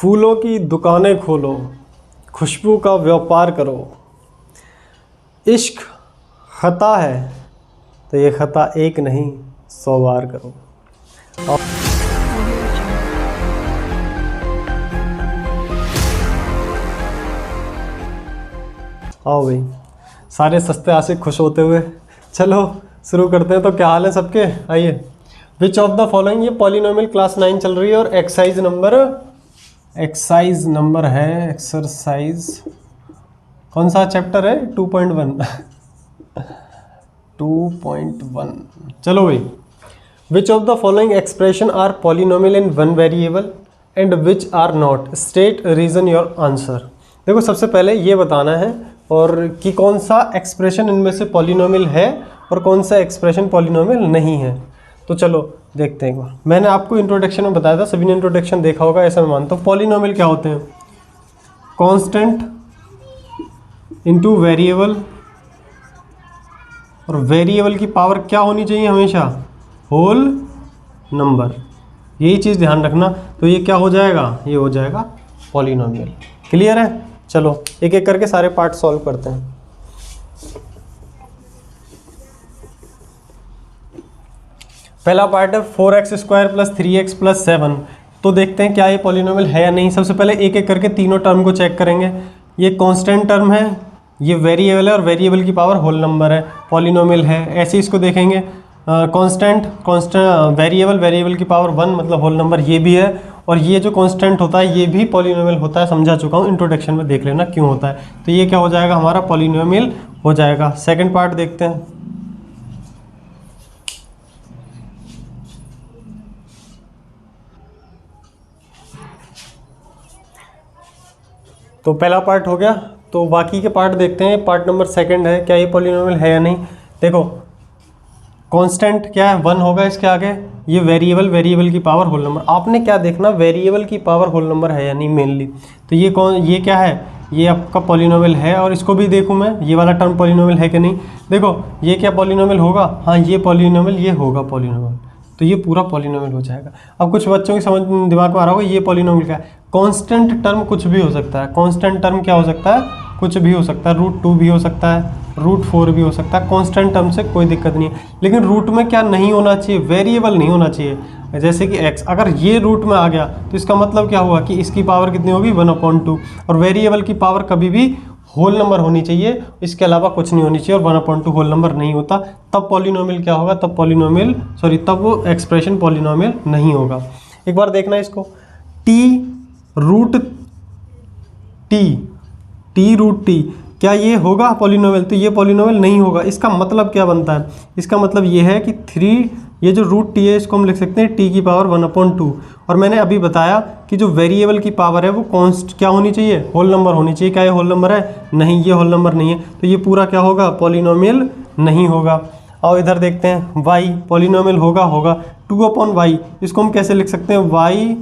फूलों की दुकानें खोलो, खुशबू का व्यापार करो। इश्क खता है तो ये खता एक नहीं 100 बार करो। आओ भाई, सारे सस्ते आशिक खुश होते हुए चलो शुरू करते हैं। तो क्या हाल है सबके? आइए। विच ऑफ द फॉलोइंग, ये पॉलिनोमियल क्लास 9 चल रही है और एक्सरसाइज नंबर है, एक्सरसाइज कौन सा चैप्टर है? 2.1 2.1। चलो भाई, which of the following expression are polynomial in one variable and which are not, state reason your answer. देखो सबसे पहले ये बताना है और कि कौन सा एक्सप्रेशन इनमें से पॉलिनोमियल है और कौन सा एक्सप्रेशन पॉलिनोमियल नहीं है। तो चलो देखते हैं। मैंने आपको इंट्रोडक्शन में बताया था, सभी ने इंट्रोडक्शन देखा होगा ऐसा मैं मानता हूँ। पॉलिनोमियल क्या होते हैं? कांस्टेंट इनटू वेरिएबल, और वेरिएबल की पावर क्या होनी चाहिए हमेशा? Whole number. यही चीज़ ध्यान रखना। तो ये क्या हो जाएगा? ये हो जाएगा पॉलिनोमियल। क्लियर है? चलो एक एक करके सारे पार्ट सॉल्व करते हैं। पहला पार्ट है 4x² + 3x + 7। तो देखते हैं क्या ये पॉलिनोमियल है या नहीं। सबसे पहले एक एक करके तीनों टर्म को चेक करेंगे। ये कांस्टेंट टर्म है, ये वेरिएबल है और वेरिएबल की पावर होल नंबर है, पॉलिनोमियल है। ऐसे इसको देखेंगे, कांस्टेंट वेरिएबल की पावर 1 मतलब होल नंबर, ये भी है। और ये जो कांस्टेंट होता है ये भी पॉलिनोमियल होता है, समझा चुका हूँ, इंट्रोडक्शन में देख लेना क्यों होता है। तो ये क्या हो जाएगा? हमारा पॉलिनोमियल हो जाएगा। सेकंड पार्ट देखते हैं। तो पहला पार्ट हो गया, तो बाकी के पार्ट देखते हैं। पार्ट नंबर सेकंड है, क्या ये पॉलिनोमियल है या नहीं। देखो कांस्टेंट क्या है? 1 होगा इसके आगे। ये वेरिएबल की पावर होल नंबर। आपने क्या देखना? वेरिएबल की पावर होल नंबर है या नहीं मेनली। तो ये क्या है? ये आपका पॉलिनोमियल है। और इसको भी देखूँ मैं, ये वाला टर्म पॉलिनोमियल है कि नहीं। देखो ये क्या पॉलिनोमियल होगा? हाँ ये पॉलिनोमियल, ये होगा पॉलिनोमियल। तो ये पूरा पॉलिनोमियल हो जाएगा। अब कुछ बच्चों की समझ दिमाग में आ रहा होगा ये पॉलिनोमियल क्या है। कांस्टेंट टर्म कुछ भी हो सकता है। कांस्टेंट टर्म क्या हो सकता है? कुछ भी हो सकता है। √2 भी हो सकता है, √4 भी हो सकता है। कांस्टेंट टर्म से कोई दिक्कत नहीं है। लेकिन रूट में क्या नहीं होना चाहिए? वेरिएबल नहीं होना चाहिए। जैसे कि x, अगर ये रूट में आ गया तो इसका मतलब क्या हुआ कि इसकी पावर कितनी होगी? 1/2। और वेरिएबल की पावर कभी भी होल नंबर होनी चाहिए, इसके अलावा कुछ नहीं होनी चाहिए। और 1/2 होल नंबर नहीं होता, तब पॉलिनोमियल क्या होगा? तब वो एक्सप्रेशन पॉलिनोमियल नहीं होगा। एक बार देखना इसको, t√t, क्या ये होगा पॉलिनोमियल? तो ये पॉलिनोमियल नहीं होगा। इसका मतलब क्या बनता है? इसका मतलब ये है कि 3, ये जो √t है इसको हम लिख सकते हैं t की पावर 1/2। और मैंने अभी बताया कि जो वेरिएबल की पावर है वो क्या होनी चाहिए? होल नंबर होनी चाहिए। क्या ये होल नंबर है? नहीं, ये होल नंबर नहीं है। तो ये पूरा क्या होगा? पॉलिनोमियल नहीं होगा। और इधर देखते हैं y, पॉलिनोमियल होगा 2/y। इसको हम कैसे लिख सकते हैं? y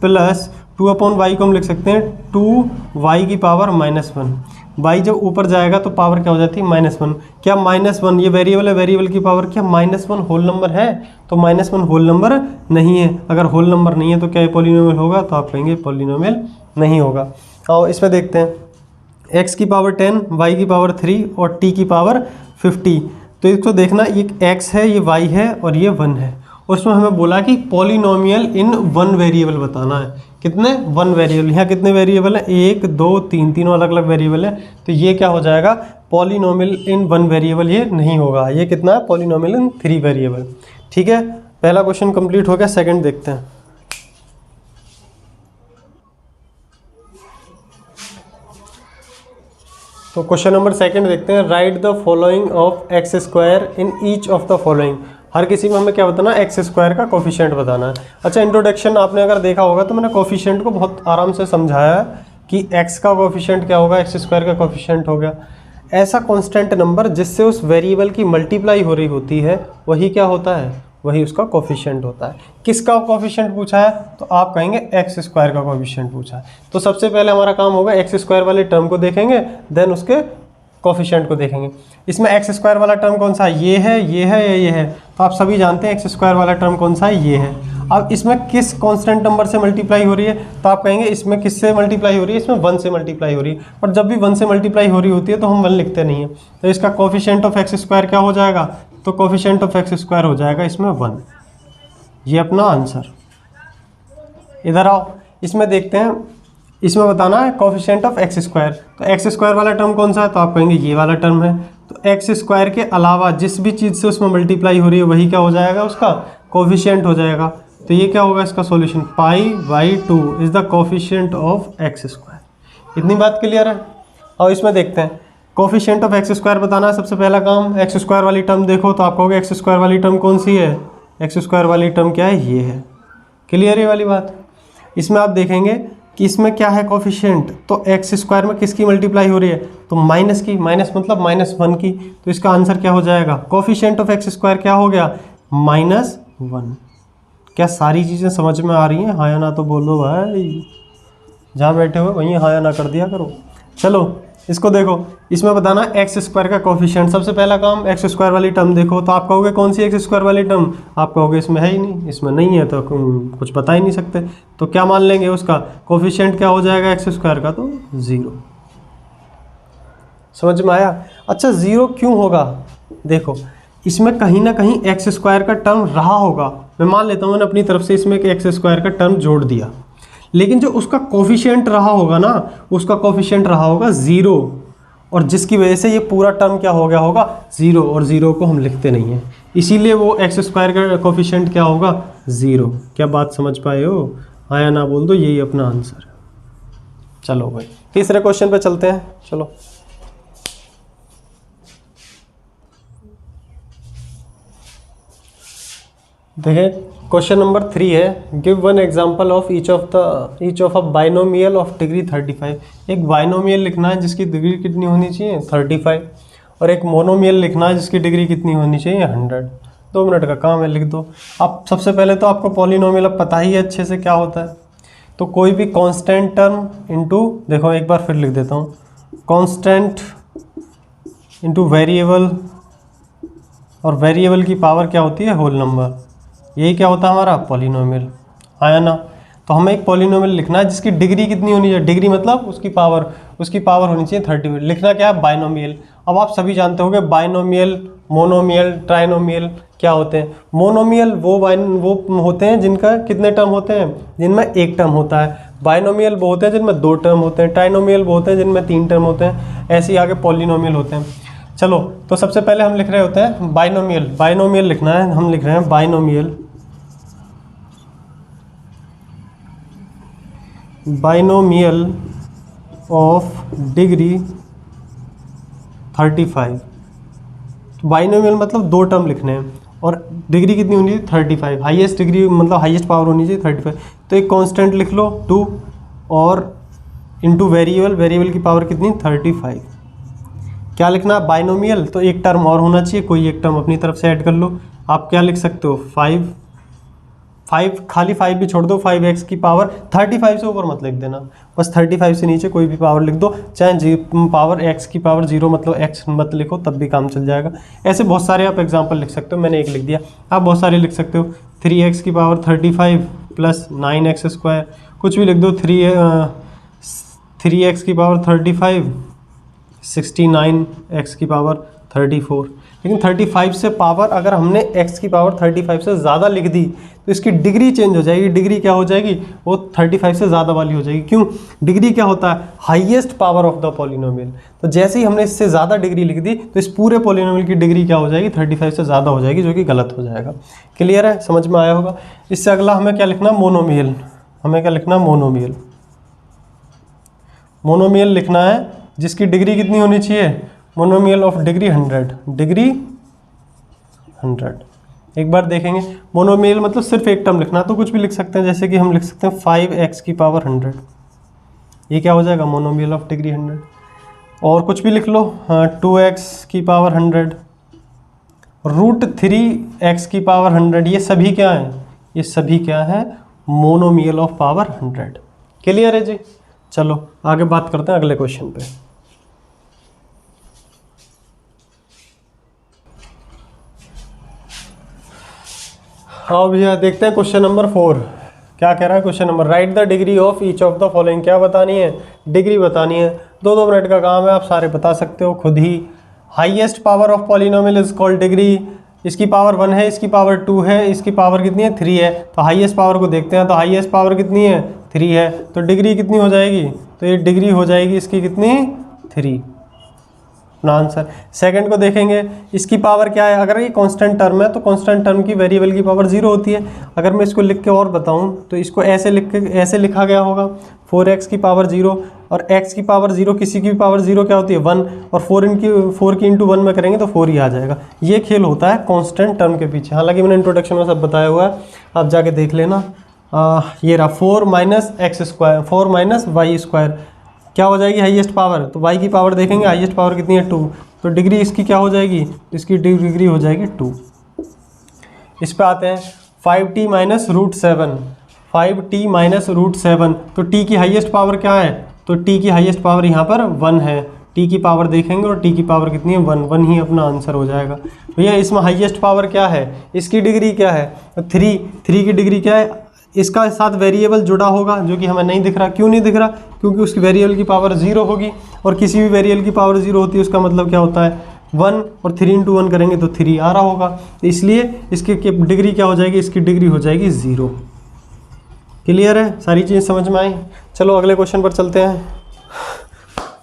+ 2/y को हम लिख सकते हैं 2y की पावर -1। y जब ऊपर जाएगा तो पावर क्या हो जाती है? -1। क्या -1 ये वेरिएबल है? वेरिएबल की पावर क्या -1 होल नंबर है? तो -1 होल नंबर नहीं है। अगर होल नंबर नहीं है तो क्या ये पॉलिनोमियल होगा? तो आप कहेंगे पॉलिनोमियल नहीं होगा। और इसमें देखते हैं x की पावर 10, y की पावर 3 और t की पावर 50। तो इसको देखना, ये x है, ये y है और ये 1 है। और उसमें हमें बोला कि पॉलिनोमियल इन 1 वेरिएबल बताना है। कितने? 1 वेरिएबल। यहाँ कितने वेरिएबल है? 1 2 3, तीनों अलग अलग वेरिएबल है। तो ये क्या हो जाएगा? पॉलिनोमियल इन 1 वेरिएबल ये नहीं होगा। ये कितना है? पॉलिनोमियल इन 3 वेरिएबल। ठीक है, पहला क्वेश्चन कंप्लीट हो गया। सेकंड देखते हैं। तो क्वेश्चन नंबर सेकंड देखते हैं। Write the following of x² in each of the following. हर किसी में हमें क्या बताना है? x² का कोफिशिएंट बताना है। अच्छा, इंट्रोडक्शन आपने अगर देखा होगा तो मैंने कोफिशिएंट को बहुत आराम से समझाया है कि x का कोफिशिएंट क्या होगा, x² का कोफिशिएंट हो गया ऐसा कांस्टेंट नंबर जिससे उस वेरिएबल की मल्टीप्लाई हो रही होती है, वही क्या होता है? वही उसका कोफिशिएंट होता है। किसका कोफिशिएंट पूछा है? तो आप कहेंगे x² का कोफिशिएंट पूछा है। तो सबसे पहले हमारा काम होगा x² वाले टर्म को देखेंगे, देन उसके कोफिशिएंट को देखेंगे। इसमें x² वाला टर्म कौन सा है? ये है, ये है या ये है? तो आप सभी जानते हैं x² वाला टर्म कौन सा है? ये है। अब इसमें किस कांस्टेंट नंबर से मल्टीप्लाई हो रही है, तो आप कहेंगे इसमें किससे मल्टीप्लाई हो रही है, इसमें 1 से मल्टीप्लाई हो रही है। और जब भी 1 से मल्टीप्लाई हो रही होती है तो हम 1 लिखते नहीं है, तो इसका कोफिशिएंट ऑफ एक्स स्क्वायर क्या हो जाएगा, तो कोफिशिएंट ऑफ एक्स स्क्वायर हो जाएगा इसमें 1। ये अपना आंसर। इधर आओ, इसमें देखते हैं, इसमें बताना है कोफिशिएंट ऑफ एक्स स्क्वायर। तो एक्स स्क्वायर वाला टर्म कौन सा है, तो आप कहेंगे ये वाला टर्म है। तो एक्स स्क्वायर के अलावा जिस भी चीज़ से उसमें मल्टीप्लाई हो रही है वही क्या हो जाएगा, उसका कोफिशिएंट हो जाएगा। तो ये क्या होगा इसका solution, π/2 is the coefficient of X square. इतनी बात क्लियर है। और इसमें देखते हैं कोफिशिएंट ऑफ एक्स स्क्वायर बताना है। सबसे पहला काम, एक्स स्क्वायर वाली टर्म देखो, तो आप कहोगे एक्स स्क्वायर वाली टर्म कौन सी है, एक्स स्क्वायर वाली टर्म क्या है, ये है। क्लियर है वाली बात। इसमें आप देखेंगे कि इसमें क्या है कोफिशिएंट, तो एक्स स्क्वायर में किसकी मल्टीप्लाई हो रही है, तो माइनस की, माइनस मतलब -1 की। तो इसका आंसर क्या हो जाएगा, कोफिशिएंट ऑफ एक्स स्क्वायर क्या हो गया, -1। क्या सारी चीज़ें समझ में आ रही हैं, हाँ या ना तो बोलो भाई, जहाँ बैठे हो वहीं हाँ या ना कर दिया करो। चलो इसको देखो, इसमें बताना एक्स स्क्वायर का कोफिशिएंट। सबसे पहला काम, एक्स स्क्वायर वाली टर्म देखो, तो आप कहोगे कौन सी एक्स स्क्वायर वाली टर्म, आप कहोगे इसमें है ही नहीं, इसमें नहीं है तो कुछ बता ही नहीं सकते। तो क्या मान लेंगे, उसका कोफिशिएंट क्या हो जाएगा एक्स स्क्वायर का, तो 0। समझ में आया। अच्छा 0 क्यों होगा, देखो इसमें कहीं ना कहीं एक्स स्क्वायर का टर्म रहा होगा। मैं मान लेता हूँ मैंने अपनी तरफ से इसमें एक एक्स स्क्वायर का टर्म जोड़ दिया, लेकिन जो उसका कोफिशिएंट रहा होगा ना, उसका कोफिशिएंट रहा होगा 0, और जिसकी वजह से ये पूरा टर्म क्या हो गया होगा 0, और 0 को हम लिखते नहीं हैं, इसीलिए वो एक्स स्क्वायर का कोफिशिएंट क्या होगा 0। क्या बात समझ पाए हो, हाँ या ना बोल दो, यही अपना आंसर है। चलो भाई तीसरे क्वेश्चन पे चलते हैं। चलो देखिए क्वेश्चन नंबर 3 है, give one example of each of a binomial of degree 35। एक बाइनोमियल लिखना है जिसकी डिग्री कितनी होनी चाहिए 35, और एक मोनोमियल लिखना है जिसकी डिग्री कितनी होनी चाहिए 100। 2 मिनट का काम है, लिख दो। अब सबसे पहले तो आपको पॉलिनोमियल अब पता ही है अच्छे से क्या होता है। तो कोई भी कांस्टेंट टर्म इंटू, देखो एक बार फिर लिख देता हूँ, कांस्टेंट इंटू वेरिएबल, और वेरिएबल की पावर क्या होती है होल नंबर, यही क्या होता है हमारा पॉलिनोमियल, आया ना। तो हमें एक पॉलिनोमियल लिखना है जिसकी डिग्री कितनी होनी चाहिए, डिग्री मतलब उसकी पावर होनी चाहिए 30। लिखना क्या है बाइनोमियल। अब आप सभी जानते होंगे बाइनोमियल, मोनोमियल, ट्राइनोमियल क्या होते हैं। मोनोमियल वो होते हैं जिनका कितने टर्म होते हैं, जिनमें एक टर्म होता है। बाइनोमियल वो होते हैं जिनमें 2 टर्म होते हैं। ट्राइनोमियल वो होते हैं जिनमें 3 टर्म होते हैं। ऐसे ही आगे पॉलिनोमियल होते हैं। चलो तो सबसे पहले हम लिख रहे होते हैं बाइनोमियल। बाइनोमियल लिखना है, हम लिख रहे हैं बाइनोमियल ऑफ डिग्री 35। बाइनोमियल मतलब 2 टर्म लिखने हैं, और डिग्री कितनी होनी चाहिए 35, हाईएस्ट डिग्री मतलब हाईएस्ट पावर होनी चाहिए 35। तो एक कांस्टेंट लिख लो 2, और इनटू वेरिएबल की पावर कितनी 35। क्या लिखना है बाइनोमियल, तो एक टर्म और होना चाहिए, कोई एक टर्म अपनी तरफ से ऐड कर लो। आप क्या लिख सकते हो 5 खाली 5 भी छोड़ दो, 5x की पावर 35 से ऊपर मत लिख देना, बस 35 से नीचे कोई भी पावर लिख दो, चाहे पावर x की पावर 0 मतलब x मत लिखो तब भी काम चल जाएगा। ऐसे बहुत सारे आप एग्जांपल लिख सकते हो, मैंने एक लिख दिया, आप बहुत सारे लिख सकते हो। 3x की पावर 35 प्लस 9x स्क्वायर, कुछ भी लिख दो। 3x की पावर 35, 69x की पावर 34। लेकिन 35 से पावर अगर हमने x की पावर 35 से ज़्यादा लिख दी तो इसकी डिग्री चेंज हो जाएगी। डिग्री क्या हो जाएगी, वो 35 से ज़्यादा वाली हो जाएगी। क्यों, डिग्री क्या होता है highest power of the polynomial. तो जैसे ही हमने इससे ज़्यादा डिग्री लिख दी तो इस पूरे पॉलिनोमियल की डिग्री क्या हो जाएगी 35 से ज़्यादा हो जाएगी, जो कि गलत हो जाएगा। क्लियर है, समझ में आया होगा। इससे अगला हमें क्या लिखना, मोनोमियल। हमें क्या लिखना, मोनोमियल। मोनोमियल लिखना है जिसकी डिग्री कितनी होनी चाहिए, मोनोमियल ऑफ डिग्री 100, डिग्री 100। एक बार देखेंगे मोनोमियल मतलब सिर्फ एक टर्म लिखना, तो कुछ भी लिख सकते हैं, जैसे कि हम लिख सकते हैं 5x की पावर 100, ये क्या हो जाएगा मोनोमियल ऑफ डिग्री 100। और कुछ भी लिख लो, हाँ 2x की पावर 100, √3x की पावर 100, ये सभी क्या हैं, ये सभी क्या है मोनोमियल ऑफ पावर 100। क्लियर है जी। चलो आगे बात करते हैं अगले क्वेश्चन पे। हाँ भैया देखते हैं क्वेश्चन नंबर 4 क्या कह रहा है। Question number, right the degree of each of the following. क्या बतानी है? डिग्री बतानी है। 2-2 मिनट का काम है, आप सारे बता सकते हो खुद ही। Highest power of polynomial is called degree. इसकी पावर 1 है, इसकी पावर 2 है, इसकी पावर कितनी है? 3 है। तो हाईएस्ट पावर को देखते हैं, तो हाईएस्ट पावर कितनी है? 3 है। तो डिग्री कितनी हो जाएगी? तो ये डिग्री हो जाएगी इसकी कितनी? 3, अपना आंसर। सेकंड को देखेंगे, इसकी पावर क्या है? अगर ये कांस्टेंट टर्म है तो कांस्टेंट टर्म की वेरिएबल की पावर 0 होती है। अगर मैं इसको लिख के और बताऊं तो इसको ऐसे लिखा गया होगा, 4x की पावर 0 और x की पावर 0, किसी की भी पावर 0 क्या होती है? 1, और 4 की इंटू 1 में करेंगे तो 4 ही आ जाएगा। ये खेल होता है कांस्टेंट टर्म के पीछे। हालांकि मैंने इंट्रोडक्शन में सब बताया हुआ है, आप जाके देख लेना। ये रहा 4 minus x square, 4 minus y square, क्या हो जाएगी? Highest power. तो y की पावर देखेंगे, हाईएस्ट पावर कितनी है? 2। तो डिग्री इसकी क्या हो जाएगी? इसकी डिग्री हो जाएगी 2। इस पे आते हैं, 5t minus root 7, 5t minus root 7। तो t की हाईएस्ट पावर क्या है? तो t की हाईएस्ट पावर यहाँ पर 1 है। t की पावर देखेंगे और t की पावर कितनी है? 1, 1 ही अपना आंसर हो जाएगा। भैया इसमें हाईएस्ट पावर क्या है? इसकी डिग्री क्या है? 3 की डिग्री क्या है? इसका साथ वेरिएबल जुड़ा होगा जो कि हमें नहीं दिख रहा। क्यों नहीं दिख रहा? क्योंकि उसकी वेरिएबल की पावर 0 होगी, और किसी भी वेरिएबल की पावर 0 होती है उसका मतलब क्या होता है? 1, और 3 इंटू 1 करेंगे तो 3 आ रहा होगा। तो इसलिए इसकी डिग्री क्या हो जाएगी? इसकी डिग्री हो जाएगी 0। क्लियर है? सारी चीज़ समझ में आई? चलो अगले क्वेश्चन पर चलते हैं।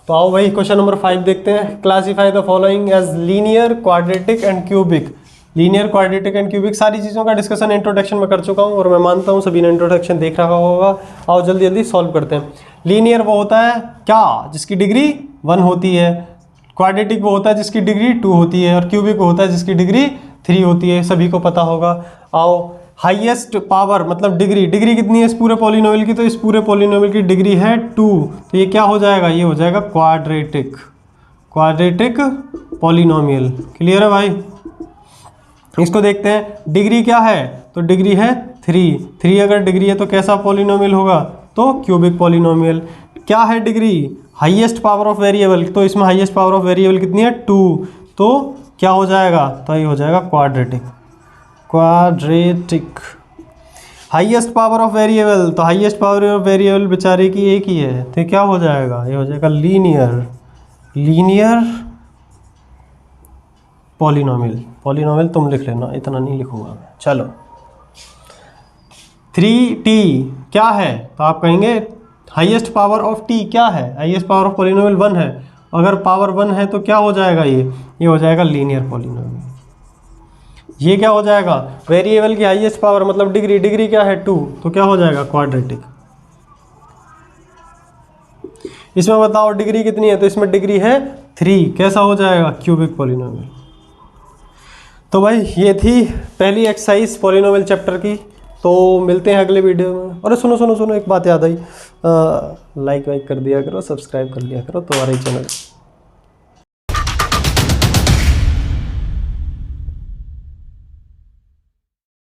तो आओ भाई क्वेश्चन नंबर 5 देखते हैं। Classify the following as linear, quadratic and cubic. Linear, quadratic and cubic, सारी चीज़ों का डिस्कशन इंट्रोडक्शन में कर चुका हूँ और मैं मानता हूँ सभी ने इंट्रोडक्शन देख रखा होगा। आओ जल्दी जल्दी सॉल्व करते हैं। लीनियर वो होता है क्या? जिसकी डिग्री 1 होती है। क्वाड्रेटिक वो होता है जिसकी डिग्री 2 होती है। और क्यूबिक वो होता है जिसकी डिग्री 3 होती है। सभी को पता होगा। आओ, हाईएस्ट पावर मतलब डिग्री, डिग्री कितनी है इस पूरे पॉलिनोमियल की? तो इस पूरे पॉलिनोमियल की डिग्री है 2। तो ये क्या हो जाएगा? ये हो जाएगा क्वाड्रेटिक, क्वाड्रेटिक पॉलिनोमियल। क्लियर है भाई? इसको देखते हैं, डिग्री क्या है? तो डिग्री है 3 अगर डिग्री है तो कैसा पॉलिनोमियल होगा? तो क्यूबिक पॉलिनोमियल। क्या है degree? Highest power of variable. तो इसमें हाईएस्ट पावर ऑफ वेरिएबल कितनी है? 2। तो क्या हो जाएगा? तो ये हो जाएगा quadratic, quadratic. Highest power of variable, तो हाईएस्ट पावर ऑफ वेरिएबल बेचारे की एक ही है, तो क्या हो जाएगा? ये हो जाएगा लीनियर, लीनियर पॉलिनोमियल। पॉलिनोमियल तुम लिख लेना, इतना नहीं लिखूंगा मैं। चलो 3t क्या है? तो आप कहेंगे हाईएस्ट पावर ऑफ t क्या है? हाईएस्ट पावर ऑफ पॉलिनोमियल 1 है। अगर पावर 1 है तो क्या हो जाएगा? ये हो जाएगा लीनियर पॉलिनोमियल। ये क्या हो जाएगा? वेरिएबल की हाईएस्ट पावर मतलब डिग्री, डिग्री क्या है? 2। तो क्या हो जाएगा? क्वाड्रेटिक। इसमें बताओ डिग्री कितनी है? तो इसमें डिग्री है 3। कैसा हो जाएगा? Cubic polynomial. तो भाई ये थी पहली एक्सरसाइज पॉलिनोमियल चैप्टर की। तो मिलते हैं अगले वीडियो में। अरे सुनो सुनो सुनो, एक बात याद आई, लाइक वाइक कर दिया करो, सब्सक्राइब कर लिया करो तुम्हारे चैनल।